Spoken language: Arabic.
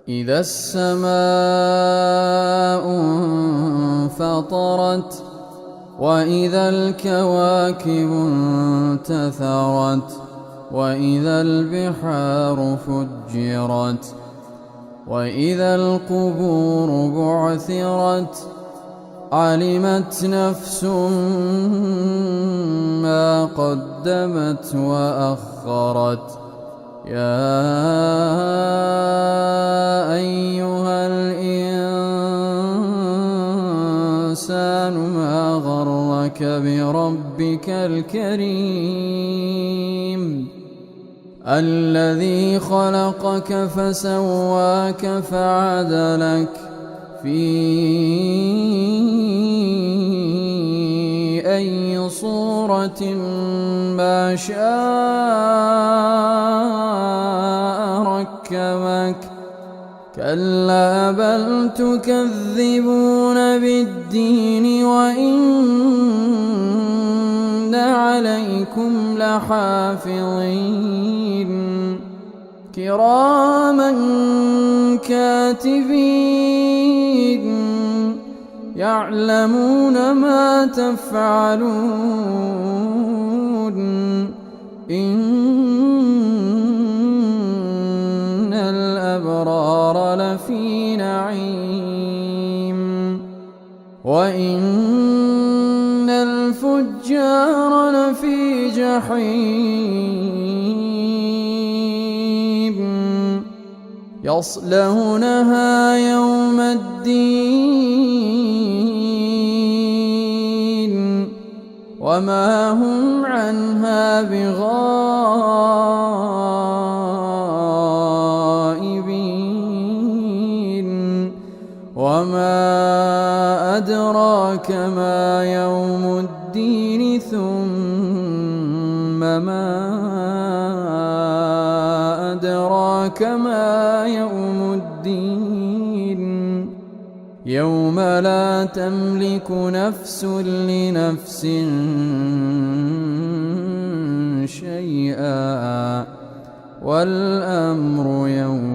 إذا السماء انفطرت وإذا الكواكب انتثرت وإذا البحار فجرت وإذا القبور بعثرت علمت نفس ما قدمت وأخرت يا أيها الإنسان ما غرك بربك الكريم الذي خلقك فسواك فعدلك في أي صورة ما شاء ركبك كلا بل تكذبون بالدين وإن عليكم لحافظين كراما كاتبين يعلمون ما تفعلون إن الأبرار لفي نعيم وإن الفجار لفي جحيم يصلونها يوم الدين وما هم عنها بغائبين وما أدراك ما يوم الدين ثم ما أدراك ما يوم الدين يوم لا تملك نفس لنفس شيئا والأمر يوم